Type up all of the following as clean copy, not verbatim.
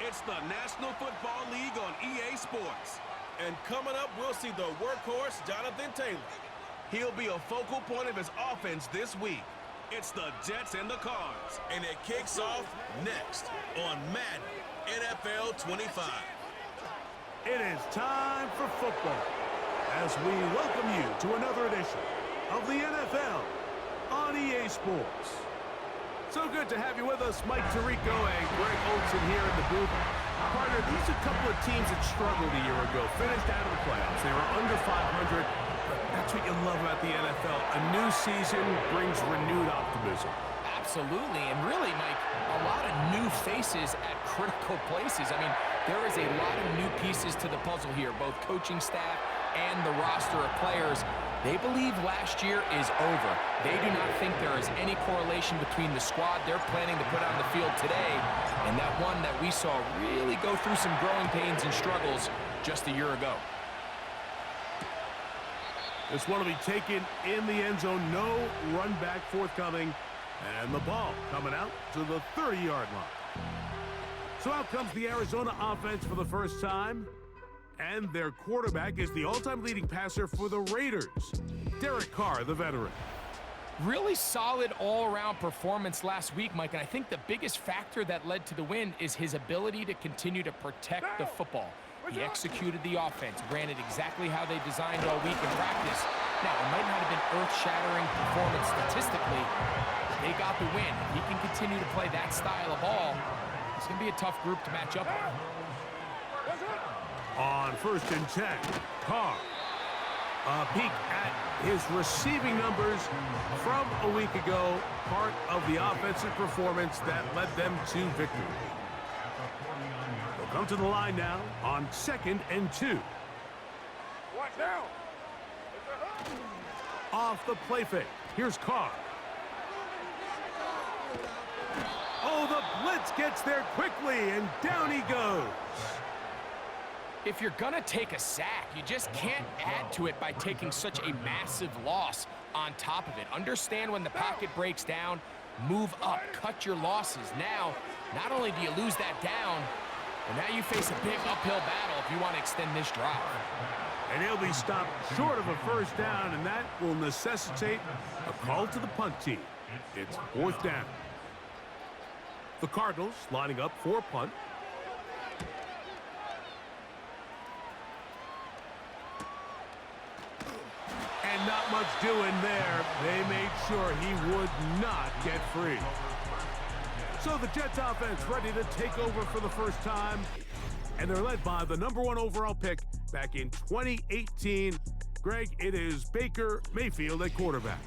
It's the National Football League on EA Sports. And coming up, we'll see the workhorse, Jonathan Taylor. He'll be a focal point of his offense this week. It's the Jets and the Cards. And it kicks off next on Madden NFL 25. It is time for football as we welcome you to another edition of the NFL on EA Sports. So good to have you with us, Mike Tirico and Greg Olson here in the booth. Partner, these are a couple of teams that struggled a year ago, finished out of the playoffs. They were under 500, but that's what you love about the NFL. A new season brings renewed optimism. Absolutely, and really, Mike, a lot of new faces at critical places. I mean, there is a lot of new pieces to the puzzle here, both coaching staff and the roster of players. They believe last year is over. They do not think there is any correlation between the squad they're planning to put on the field today and that one that we saw really go through some growing pains and struggles just a year ago. This one will be taken in the end zone. No run back forthcoming. And the ball coming out to the 30-yard line. So out comes the Arizona offense for the first time. And their quarterback is the all-time leading passer for the Raiders, Derek Carr, the veteran. Really solid all-around performance last week, Mike, and I think the biggest factor that led to the win is his ability to continue to protect the football. He executed the offense, ran it exactly how they designed all week in practice. Now, it might not have been earth-shattering performance statistically. They got the win. If he can continue to play that style of ball, it's going to be a tough group to match up with. On 1st and 10, Carr. A peek at his receiving numbers from a week ago, part of the offensive performance that led them to victory. They'll come to the line now on 2nd and 2. Watch now. Off the play fake, here's Carr. Oh, the blitz gets there quickly, and down he goes. If you're going to take a sack, you just can't add to it by taking such a massive loss on top of it. Understand when the pocket breaks down, move up, cut your losses. Now, not only do you lose that down, but now you face a big uphill battle if you want to extend this drive. And he'll be stopped short of a first down, and that will necessitate a call to the punt team. It's 4th down. The Cardinals lining up for a punt. And not much doing there. They made sure he would not get free. So the Jets offense ready to take over for the first time. And they're led by the #1 overall pick back in 2018. Greg, it is Baker Mayfield at quarterback.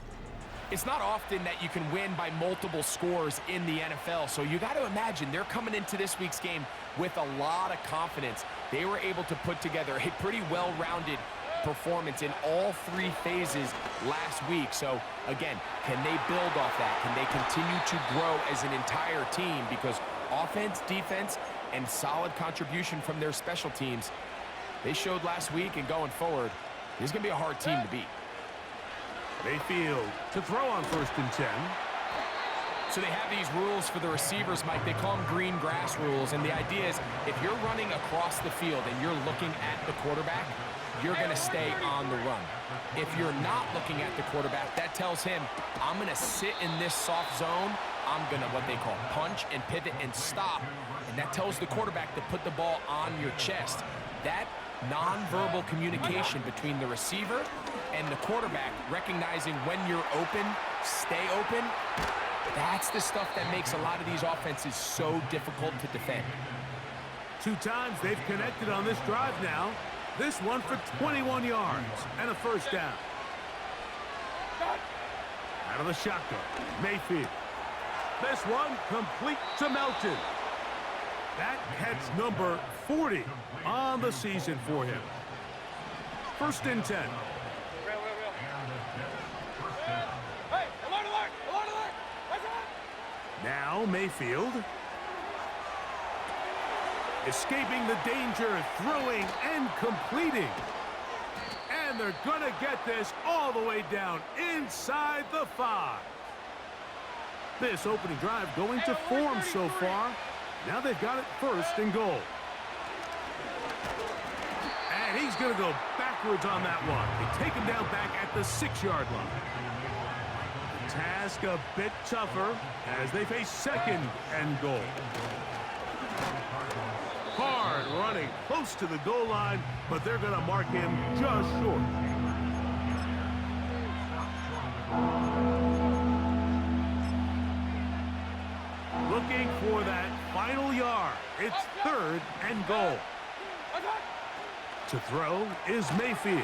It's not often that you can win by multiple scores in the NFL, so you got to imagine they're coming into this week's game with a lot of confidence. They were able to put together a pretty well-rounded performance in all 3 phases last week. So, again, can they build off that? Can they continue to grow as an entire team? Because offense, defense, and solid contribution from their special teams, they showed last week, and going forward, this is going to be a hard team to beat. Mayfield to throw on 1st and 10. So they have these rules for the receivers, Mike. They call them green grass rules. And the idea is if you're running across the field and you're looking at the quarterback, you're going to stay on the run. If you're not looking at the quarterback, that tells him, I'm going to sit in this soft zone. I'm going to what they call punch and pivot and stop. And that tells the quarterback to put the ball on your chest. That nonverbal communication between the receiver and the quarterback, recognizing when you're open, stay open, that's the stuff that makes a lot of these offenses so difficult to defend. 2 times they've connected on this drive now. This one for 21 yards and a first down. Out of the shotgun, Mayfield. This one complete to Melton. That catch number 40 on the season for him. 1st and 10. Hey, alert, alert, alert, alert. What's up? Now Mayfield. Escaping the danger, throwing and completing. And they're going to get this all the way down inside the 5. This opening drive going to form so far. Now they've got it 1st and goal. And he's going to go backwards on that one. They take him down back at the 6-yard line. The task a bit tougher as they face 2nd and goal. Hard running close to the goal line, but they're going to mark him just short. Looking for that final yard. It's 3rd and goal. To throw is Mayfield.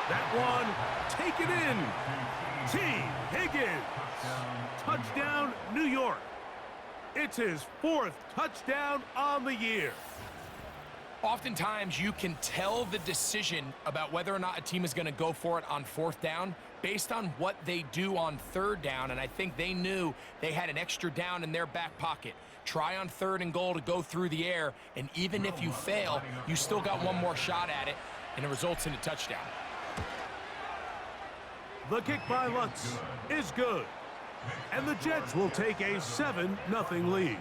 That one taken in. T. Higgins. Touchdown, New York. It's his 4th touchdown on the year. Oftentimes, you can tell the decision about whether or not a team is going to go for it on 4th down based on what they do on 3rd down, and I think they knew they had an extra down in their back pocket. Try on 3rd and goal to go through the air, and even if you fail, you still got one more shot at it, and it results in a touchdown. The kick by Lutz is good, and the Jets will take a 7-0 lead.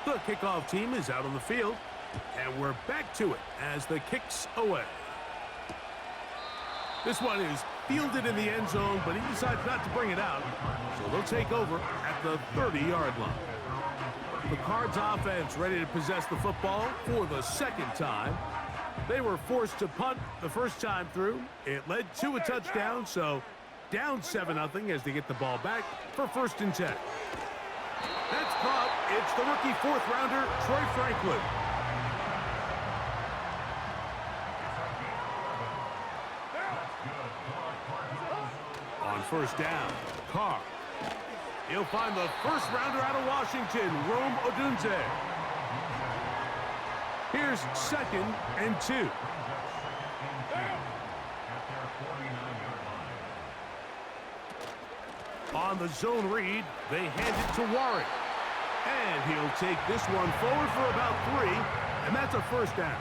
The kickoff team is out on the field, and we're back to it as the kick's away. This one is fielded in the end zone, but he decides not to bring it out, so they'll take over at the 30-yard line. The Cards offense ready to possess the football for the 2nd time. They were forced to punt the first time through. It led to a touchdown, so down 7-0 as they get the ball back for 1st and 10. That's caught. It's the rookie 4th-rounder, Troy Franklin. On 1st down, Carr. He'll find the 1st-rounder out of Washington, Rome Odunze. Here's 2nd and 2. On the zone read, they hand it to Warren. And he'll take this one forward for about 3, and that's a 1st down.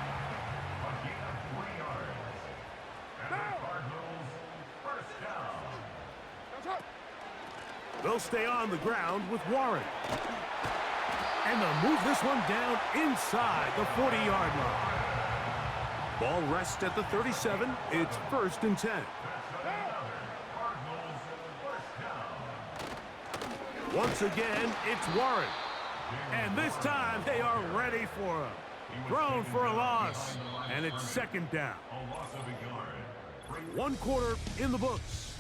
They'll stay on the ground with Warren. And they'll move this one down inside the 40-yard line. Ball rests at the 37. It's 1st and 10. Once again, it's Warren. And this time, they are ready for him. Thrown for a loss, and it's 2nd down. 1 quarter in the books.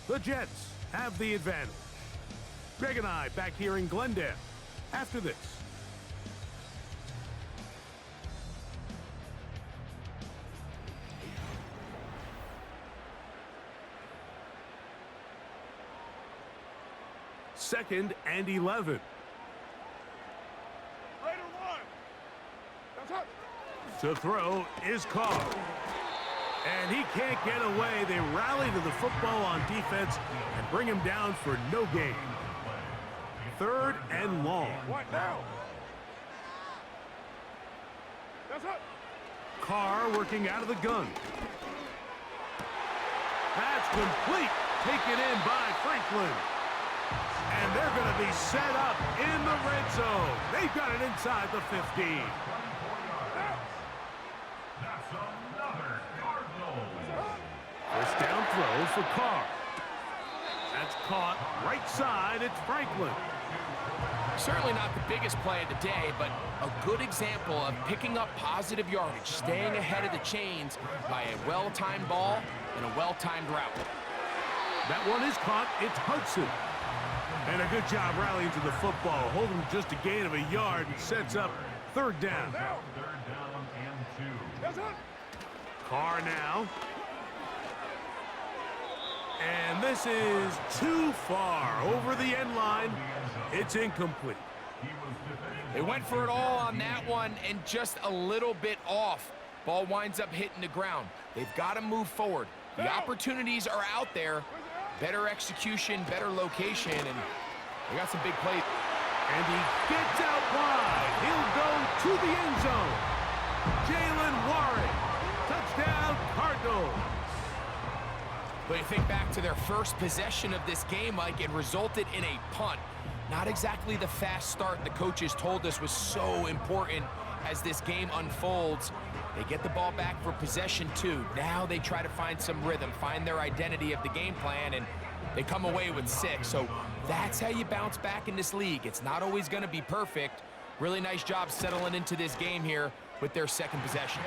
The Jets have the advantage. Greg and I back here in Glendale after this. Second and 11. To throw is Carr. And he can't get away. They rally to the football on defense and bring him down for no gain. 3rd and long. What now? Carr working out of the gun. That's complete. Taken in by Franklin. And they're going to be set up in the red zone. They've got it inside the 15. First down throw for Carr. That's caught right side. It's Franklin. Certainly not the biggest play of the day, but a good example of picking up positive yardage, staying ahead of the chains by a well-timed ball and a well-timed route. That one is caught. It's Hudson. And a good job rallying to the football, holding just a gain of a yard and sets up 3rd down. 3rd down and 2. Carr now. And this is too far over the end line. It's incomplete. They went for it all on that one and just a little bit off. Ball winds up hitting the ground. They've got to move forward. The opportunities are out there. Better execution, better location, and they got some big plays. And he gets out wide. He'll go to the end zone. Jalen Warren. Touchdown, But you think back to their first possession of this game, Mike, it resulted in a punt. Not exactly the fast start the coaches told us was so important as this game unfolds. They get the ball back for possession 2. Now they try to find some rhythm, find their identity of the game plan, and they come away with 6. So that's how you bounce back in this league. It's not always going to be perfect. Really nice job settling into this game here with their second possession.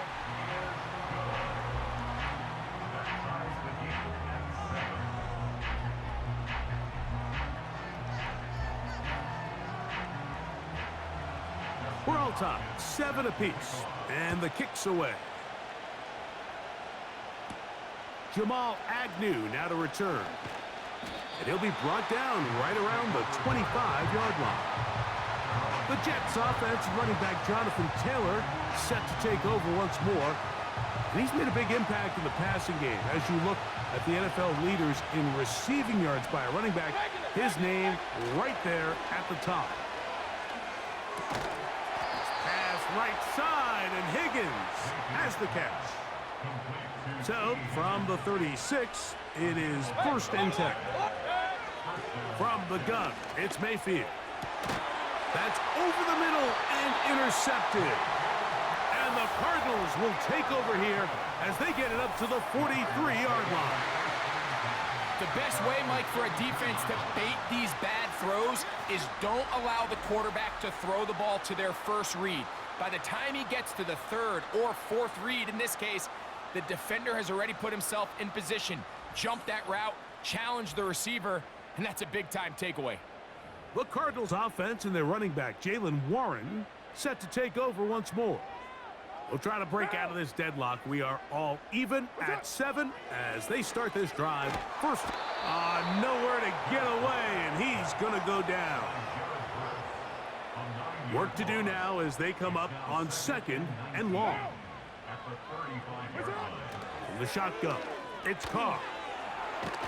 We're all tied, 7 apiece, and the kick's away. Jamal Agnew now to return. And he'll be brought down right around the 25-yard line. The Jets offense running back Jonathan Taylor set to take over once more. And he's made a big impact in the passing game. As you look at the NFL leaders in receiving yards by a running back, his name right there at the top. Right side, and Higgins has the catch. So, from the 36, it is 1st and 10. From the gun, it's Mayfield. That's over the middle and intercepted. And the Cardinals will take over here as they get it up to the 43-yard line. The best way, Mike, for a defense to bait these bad throws is don't allow the quarterback to throw the ball to their first read. By the time he gets to the 3rd or 4th read, in this case, the defender has already put himself in position, jumped that route, challenged the receiver, and that's a big-time takeaway. The Cardinals offense and their running back, Jaylen Warren, set to take over once more. We'll try to break out of this deadlock. We are all even at 7 as they start this drive. First, nowhere to get away, and he's going to go down. Work to do now as they come up on 2nd and long. From the shotgun, it's Carr.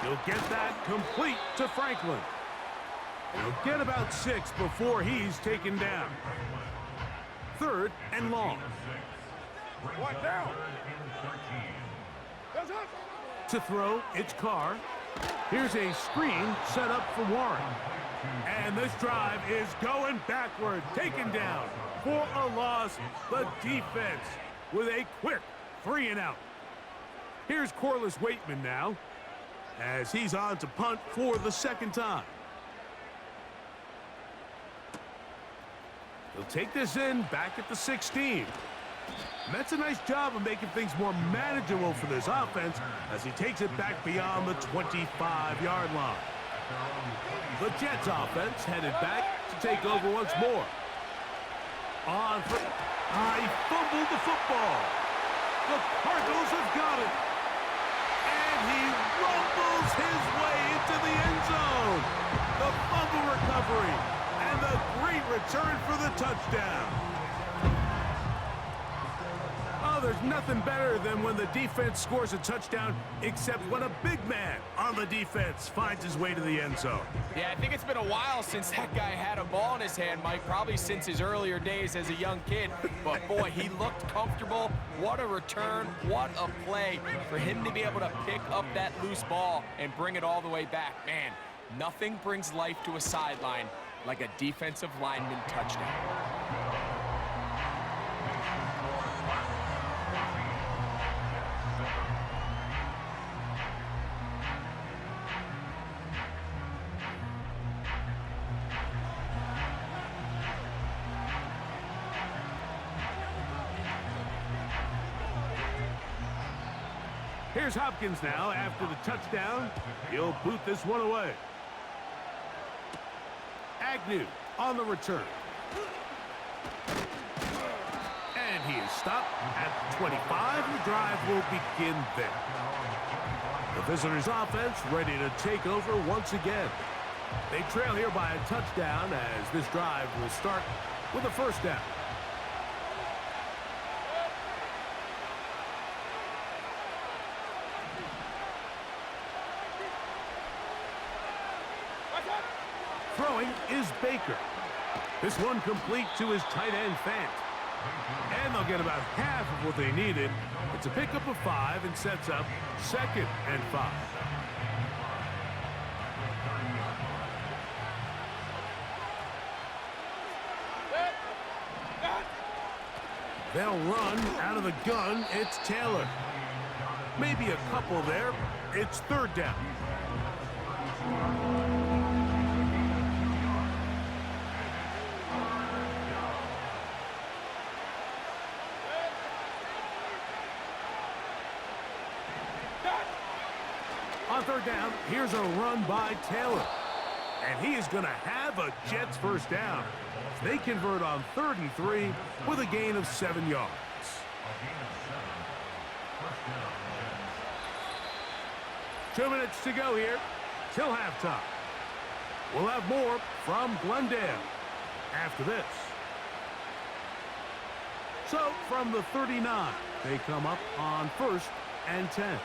He'll get that complete to Franklin. He'll get about 6 before he's taken down. 3rd and long. One down. To throw, it's Carr. Here's a screen set up for Warren. And this drive is going backward, taken down for a loss. The defense with a quick 3-and-out. Here's Corliss Waitman now as he's on to punt for the 2nd time. He'll take this in back at the 16. And that's a nice job of making things more manageable for this offense as he takes it back beyond the 25-yard line. The Jets offense headed back to take over once more. He fumbled the football. The Cardinals have got it. And he rumbles his way into the end zone. The fumble recovery and the great return for the touchdown. There's nothing better than when the defense scores a touchdown, except when a big man on the defense finds his way to the end zone. Yeah, I think it's been a while since that guy had a ball in his hand, Mike, probably since his earlier days as a young kid. But, boy, he looked comfortable. What a return. What a play for him to be able to pick up that loose ball and bring it all the way back. Man, nothing brings life to a sideline like a defensive lineman touchdown. Here's Hopkins now after the touchdown. He'll boot this one away. Agnew on the return. And he is stopped at 25. The drive will begin there. The visitors' offense ready to take over once again. They trail here by a touchdown as this drive will start with a 1st down. Throwing is Baker. This one complete to his tight end, Fant. And they'll get about half of what they needed. It's a pickup of 5 and sets up 2nd and 5. They'll run out of the gun. It's Taylor. Maybe a couple there. It's third down. On third down, here's a run by Taylor. And he is going to have a Jets first down. They convert on 3rd and 3 with a gain of 7 yards. Two minutes to go here till halftime. We'll have more from Glendale after this. So from the 39, they come up on 1st and 10.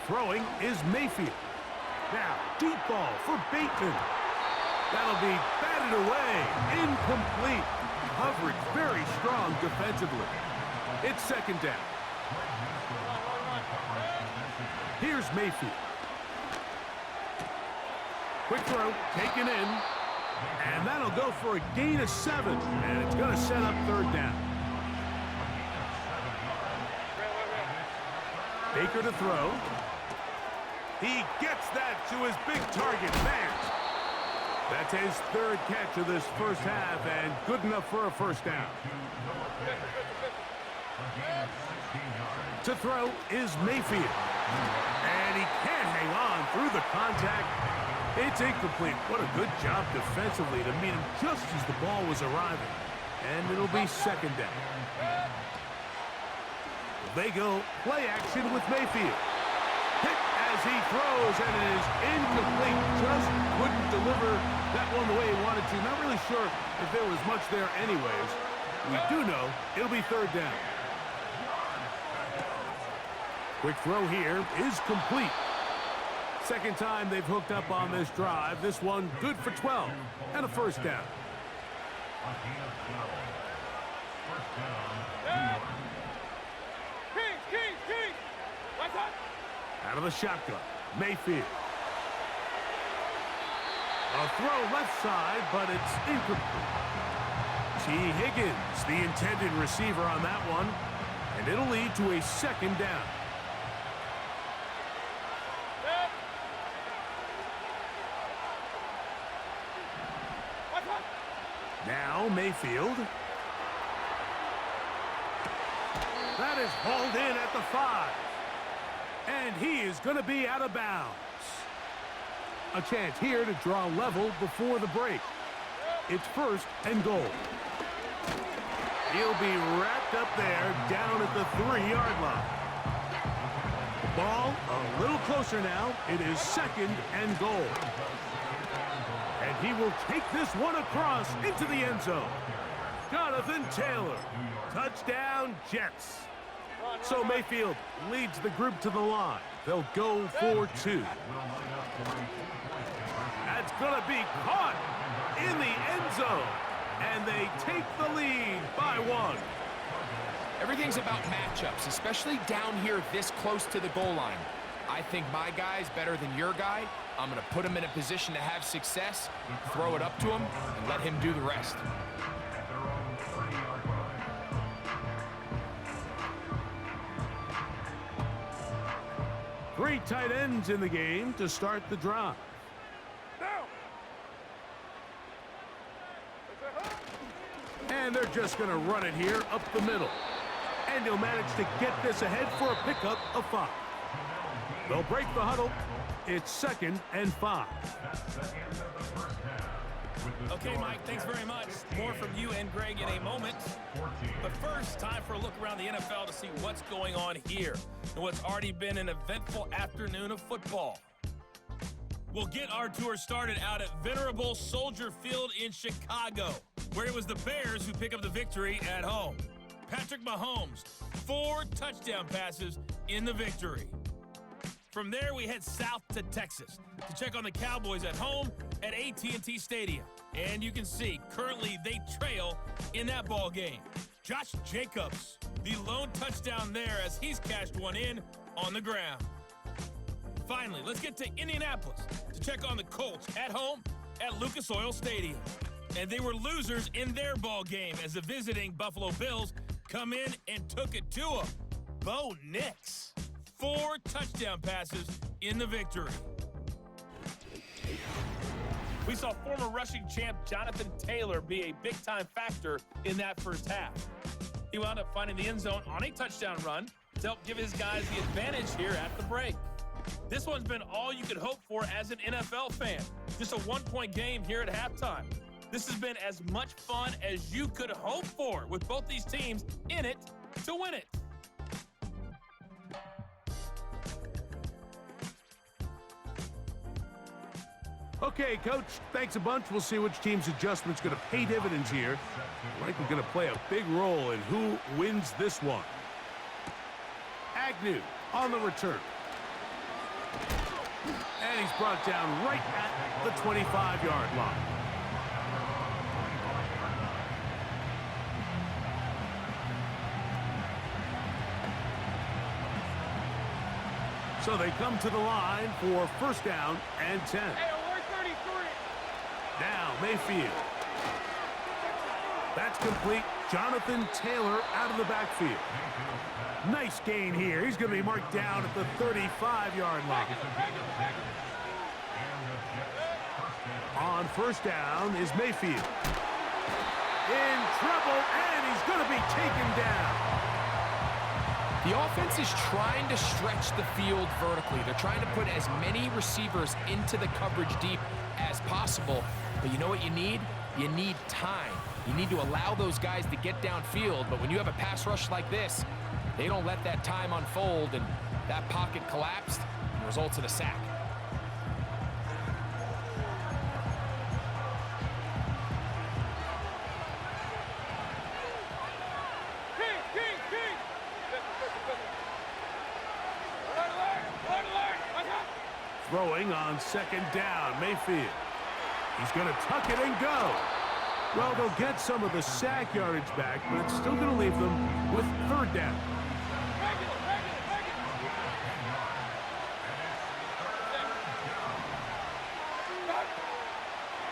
Throwing is Mayfield. Now, deep ball for Bateman. That'll be batted away. Incomplete. Coverage very strong defensively. It's second down. Here's Mayfield. Quick throw, taken in. And that'll go for a gain of 7. And it's going to set up third down. Baker to throw. He gets that to his big target, Vance. That's his 3rd catch of this first half, and good enough for a first down. To throw is Mayfield. And he can't hang on through the contact. It's incomplete. What a good job defensively to meet him just as the ball was arriving. And it'll be second down. They go play action with Mayfield. Hit as he throws, and it is incomplete. Just couldn't deliver that one the way he wanted to. Not really sure if there was much there anyways. We do know it'll be third down. Quick throw here is complete. Second time they've hooked up on this drive. This one good for 12 and a first down. Out of the shotgun, Mayfield. A throw left side, but it's incomplete. T. Higgins, the intended receiver on that one, and it'll lead to a second down. Now Mayfield. That is hauled in at the 5. And he is going to be out of bounds. A chance here to draw level before the break. It's 1st and goal. He'll be wrapped up there down at the 3-yard line. The ball a little closer now. It is 2nd and goal. And he will take this one across into the end zone. Jonathan Taylor. Touchdown, Jets. So Mayfield leads the group to the line. They'll go for 2. That's going to be caught in the end zone. And they take the lead by 1. Everything's about matchups, especially down here this close to the goal line. I think my guy's better than your guy. I'm going to put him in a position to have success, throw it up to him, and let him do the rest. Three tight ends in the game to start the drive. And they're just going to run it here up the middle. And he'll manage to get this ahead for a pickup of 5. They'll break the huddle. It's 2nd and 5. Okay, Mike, thanks very much. More from you and Greg in a moment. But first, time for a look around the NFL to see what's going on here and what's already been an eventful afternoon of football. We'll get our tour started out at venerable Soldier Field in Chicago, where it was the Bears who pick up the victory at home. Patrick Mahomes, 4 touchdown passes in the victory. From there, we head south to Texas to check on the Cowboys at home at AT&T Stadium. And you can see, currently they trail in that ball game. Josh Jacobs, the lone touchdown there as he's cashed one in on the ground. Finally, let's get to Indianapolis to check on the Colts at home at Lucas Oil Stadium. And they were losers in their ball game as the visiting Buffalo Bills come in and took it to them. Bo Nix, 4 touchdown passes in the victory. We saw former rushing champ Jonathan Taylor be a big-time factor in that first half. He wound up finding the end zone on a touchdown run to help give his guys the advantage here at the break. This one's been all you could hope for as an NFL fan. Just a 1-point game here at halftime. This has been as much fun as you could hope for, with both these teams in it to win it. Okay, Coach, thanks a bunch. We'll see which team's adjustment's going to pay dividends here. Likely going to play a big role in who wins this one. Agnew on the return. And he's brought down right at the 25-yard line. So they come to the line for first down and 10. Hey, alert 33. Now Mayfield. That's complete. Jonathan Taylor out of the backfield. Nice gain here. He's going to be marked down at the 35-yard line. On first down is Mayfield. In trouble, and he's going to be taken down. The offense is trying to stretch the field vertically. They're trying to put as many receivers into the coverage deep as possible. But you know what you need? You need time. You need to allow those guys to get downfield. But when you have a pass rush like this, they don't let that time unfold, and that pocket collapsed and results in a sack. Throwing on second down, Mayfield. He's going to tuck it and go. Well, they'll get some of the sack yardage back, but it's still going to leave them with third down.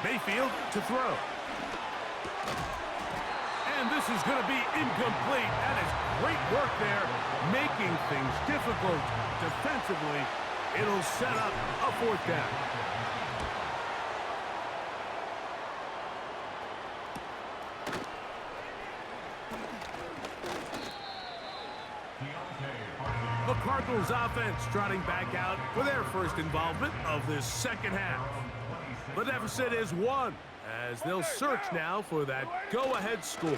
Mayfield to throw. And this is going to be incomplete. That is great work there, making things difficult defensively. It'll set up a fourth down. The Cardinals offense trotting back out for their first involvement of this second half. The deficit is 1 as they'll search now for that go-ahead score.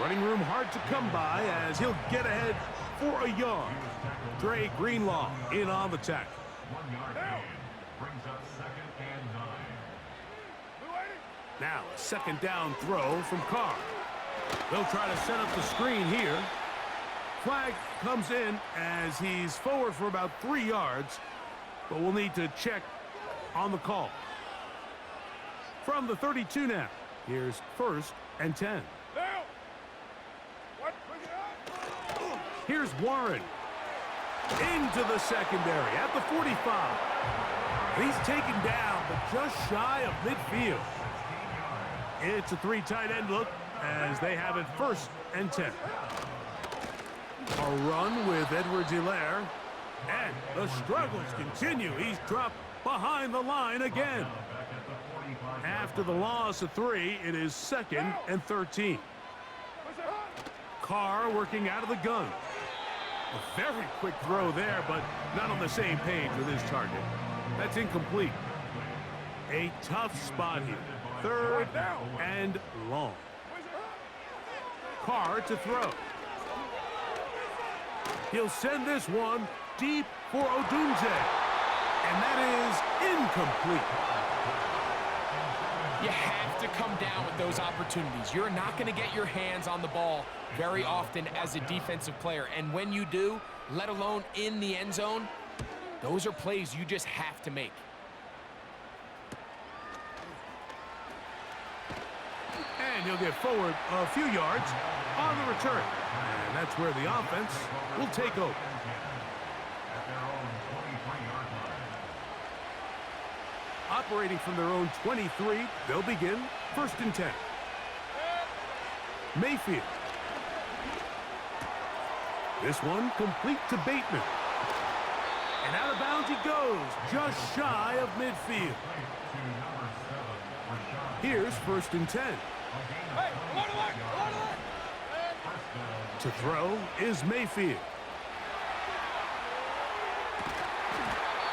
Running room hard to come by as he'll get ahead for a yard. Dre Greenlaw in on the tackle. Now a second down throw from Carr. They'll try to set up the screen here. Flag comes in as he's forward for about 3 yards, but we'll need to check on the call. From the 32 now, here's first and 10. Here's Warren into the secondary at the 45. He's taken down, but just shy of midfield. It's a 3 tight end look as they have it first and 10. A run with Edwards-Helaire, and the struggles continue. He's dropped behind the line again. After the loss of 3, it is second and 13. Carr working out of the gun. A very quick throw there, but not on the same page with his target. That's incomplete. A tough spot here. Third and long. Carr to throw. He'll send this one deep for Odunze. And that is incomplete. You have to come down with those opportunities. You're not going to get your hands on the ball very often as a defensive player. And when you do, let alone in the end zone, those are plays you just have to make. And he'll get forward a few yards on the return. And that's where the offense will take over. operating from their own 23. They'll begin 1st and 10. Mayfield. This one complete to Bateman. And out of bounds he goes, just shy of midfield. Here's 1st and 10. Hey, alert, alert, alert, alert. To throw is Mayfield.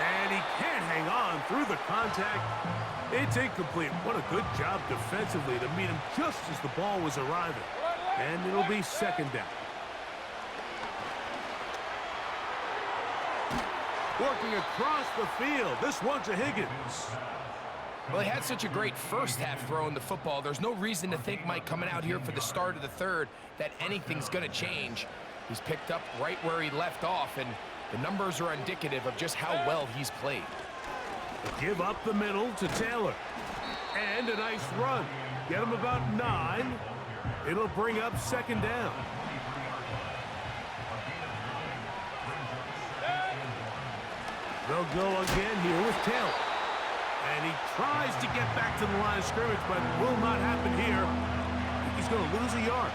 And he can't hang on through the contact. It's incomplete. What a good job defensively to meet him just as the ball was arriving. And it'll be 2nd down. Working across the field. This one's to Higgins. Well, he had such a great first half throwing the football. There's no reason to think, Mike, coming out here for the start of the 3rd, that anything's going to change. He's picked up right where he left off, and the numbers are indicative of just how well he's played. Give up the middle to Taylor. And a nice run. Get him about 9. It'll bring up 2nd down. They'll go again here with Taylor. And he tries to get back to the line of scrimmage, but will not happen here. I think he's going to lose a yard.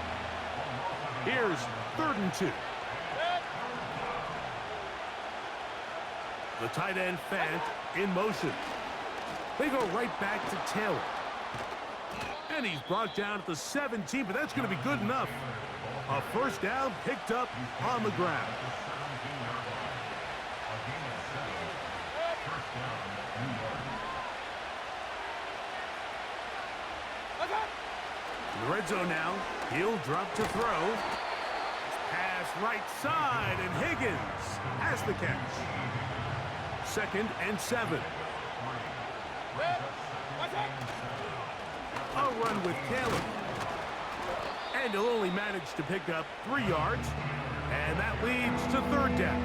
Here's 3rd and 2. The tight end Fant in motion. They go right back to Taylor. And he's brought down at the 17, but that's going to be good enough. A 1st down picked up on the ground. In the red zone now, he'll drop to throw. Pass right side, and Higgins has the catch. 2nd and 7. A run with Taylor. And he'll only manage to pick up 3 yards. And that leads to 3rd down.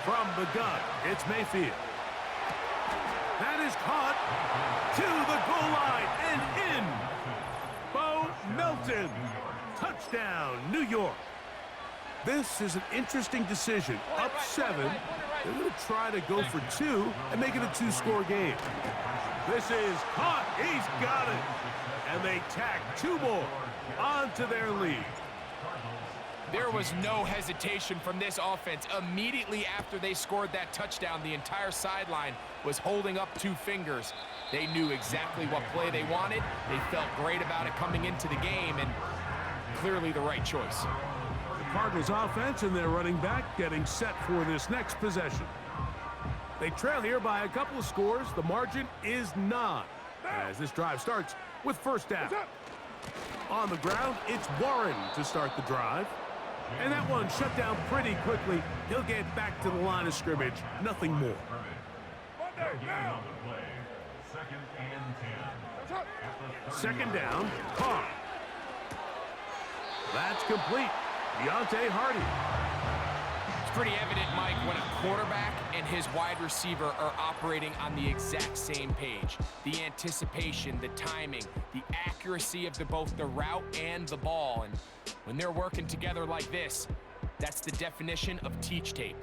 From the gun, it's Mayfield. That is caught to the goal line and in. Bo Melton. Touchdown, New York. This is an interesting decision. Up 7. They're going to try to go for 2 and make it a 2-score game. This is caught. He's got it. And they tack 2 more onto their lead. There was no hesitation from this offense. Immediately after they scored that touchdown, the entire sideline was holding up 2 fingers. They knew exactly what play they wanted. They felt great about it coming into the game, and clearly the right choice. The Cardinals offense and their running back getting set for this next possession. They trail here by a couple of scores. The margin is 9 as this drive starts with 1st down. On the ground, it's Warren to start the drive. And that one shut down pretty quickly. He'll get back to the line of scrimmage. Nothing more. 2nd down, Carr. That's complete. Deontay Hardy. It's pretty evident, Mike, when a quarterback and his wide receiver are operating on the exact same page. The anticipation, the timing, the accuracy of both the route and the ball. And when they're working together like this, that's the definition of teach tape.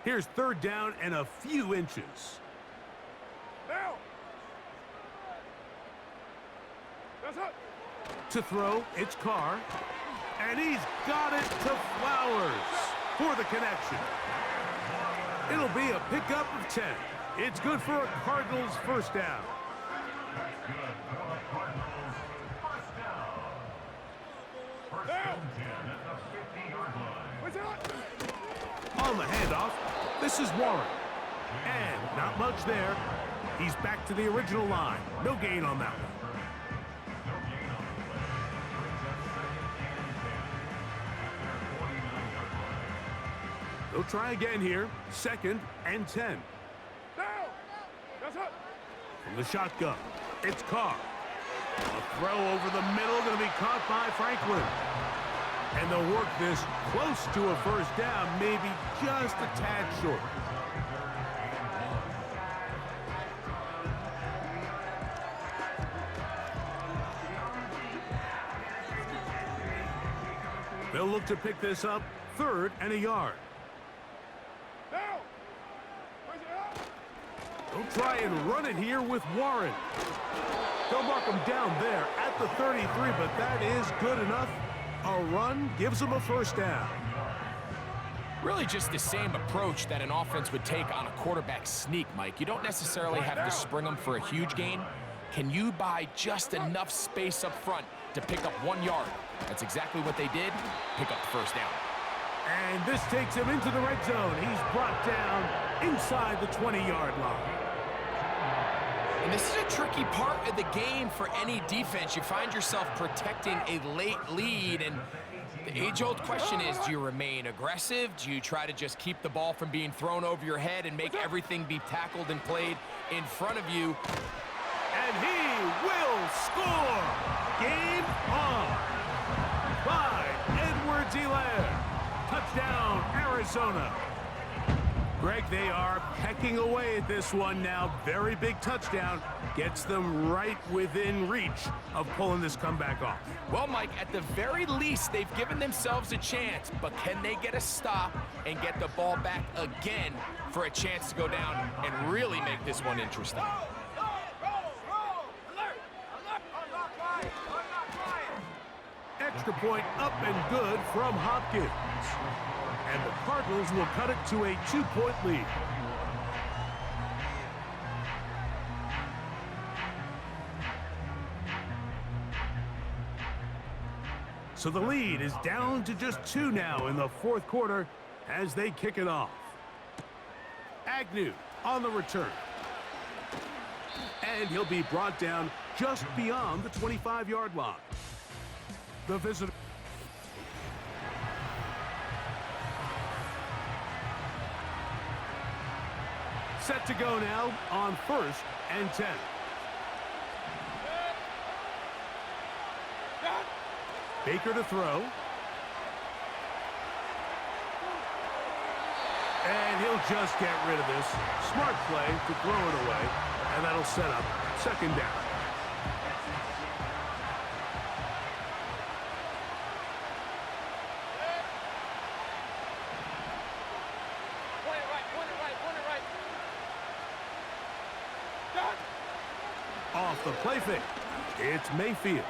Here's 3rd down and a few inches. Now. To throw, it's Carr. And he's got it to Flowers for the connection. It'll be a pickup of 10. It's good for a Cardinals 1st down. On the handoff, this is Warren. And not much there. He's back to the original line. No gain on that one. They'll try again here. 2nd and 10. From the shotgun, it's Carr. A throw over the middle, going to be caught by Franklin. And they'll work this close to a 1st down, maybe just a tad short. They'll look to pick this up, 3rd and a yard. They'll try and run it here with Warren. They'll mark him down there at the 33, but that is good enough. A run gives them a first down. Really just the same approach that an offense would take on a quarterback sneak, Mike. You don't necessarily have to spring them for a huge gain. Can you buy just enough space up front to pick up 1 yard? That's exactly what they did. Pick up the first down. And this takes him into the red zone. He's brought down inside the 20-yard line. And this is a tricky part of the game for any defense. You find yourself protecting a late lead, and the age-old question is, do you remain aggressive? Do you try to just keep the ball from being thrown over your head and make everything be tackled and played in front of you? And he will score! Game on! By Edwards-Helaire. Touchdown, Arizona. Greg, they are pecking away at this one now. Very big touchdown. Gets them right within reach of pulling this comeback off. Well, Mike, at the very least, they've given themselves a chance, but can they get a stop and get the ball back again for a chance to go down and really make this one interesting? Extra point up and good from Hopkins. And the Cardinals will cut it to a 2-point lead. So the lead is down to just 2 now in the 4th quarter as they kick it off. Agnew on the return. And he'll be brought down just beyond the 25-yard line. The visitor. Set to go now on 1st and 10. Baker to throw. And he'll just get rid of this. Smart play to throw it away. And that'll set up 2nd down. Off the play fake. It's Mayfield.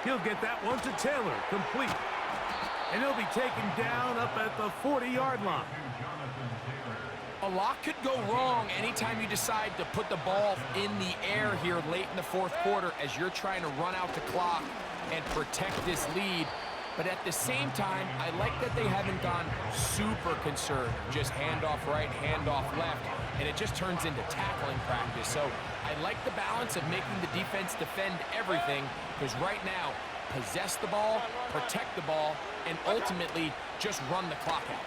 He'll get that one to Taylor, complete. And he'll be taken down up at the 40-yard line. A lot could go wrong anytime you decide to put the ball in the air here late in the 4th quarter as you're trying to run out the clock and protect this lead. But at the same time, I like that they haven't gone super conservative. Just handoff right, handoff left, and it just turns into tackling practice. So I like the balance of making the defense defend everything, because right now, possess the ball, protect the ball, and ultimately just run the clock out.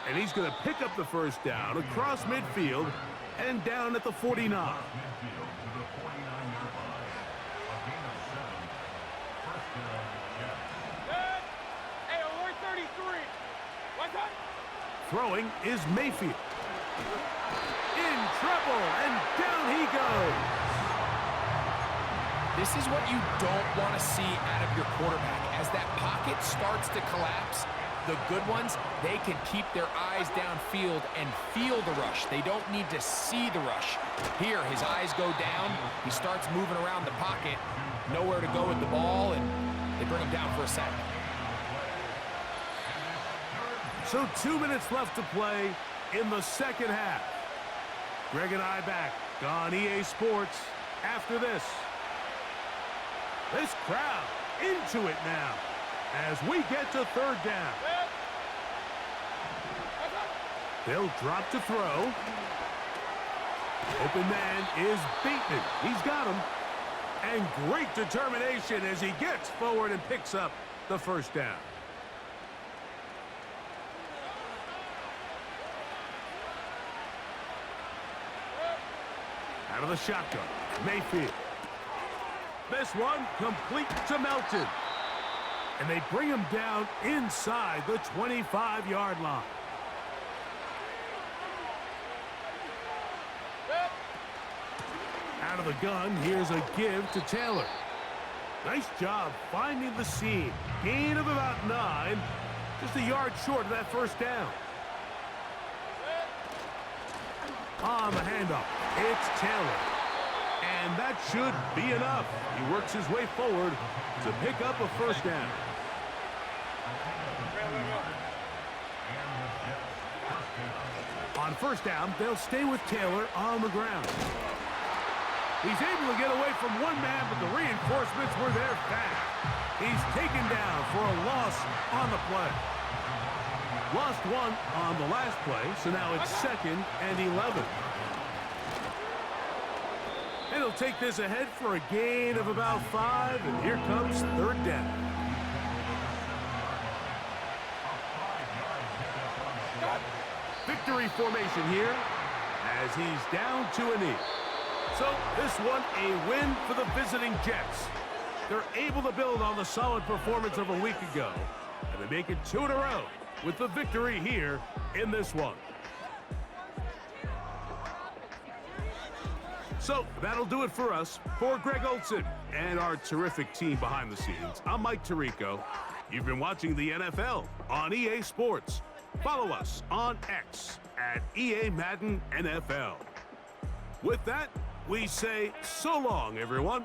And he's going to pick up the first down across midfield and down at the 49. Throwing is Mayfield. In trouble, and down he goes. This is what you don't want to see out of your quarterback. As that pocket starts to collapse, the good ones, they can keep their eyes downfield and feel the rush. They don't need to see the rush. Here, his eyes go down. He starts moving around the pocket. Nowhere to go with the ball, and they bring him down for a sack. So 2 minutes left to play in the 2nd half. Greg and I back on EA Sports after this. This crowd into it now as we get to 3rd down. They'll drop to throw. Open man is Bateman. He's got him. And great determination as he gets forward and picks up the first down. Out of the shotgun, Mayfield. This one complete to Melton. And they bring him down inside the 25-yard line. Out of the gun, here's a give to Taylor. Nice job finding the seam. Gain of about 9. Just a yard short of that first down. On the handoff, it's Taylor. And that should be enough. He works his way forward to pick up a first down. On first down, they'll stay with Taylor on the ground. He's able to get away from one man, but the reinforcements were there fast. He's taken down for a loss on the play. Lost one on the last play, so now it's 2nd and 11. And he'll take this ahead for a gain of about 5, and here comes 3rd down. Victory formation here as he's down to a knee. So this one a win for the visiting Jets. They're able to build on the solid performance of a week ago, and they make it 2 in a row with the victory here in this one. So that'll do it for us. For Greg Olson and our terrific team behind the scenes, I'm Mike Tirico. You've been watching the NFL on EA Sports. Follow us on X at EA Madden NFL. With that, we say so long, everyone.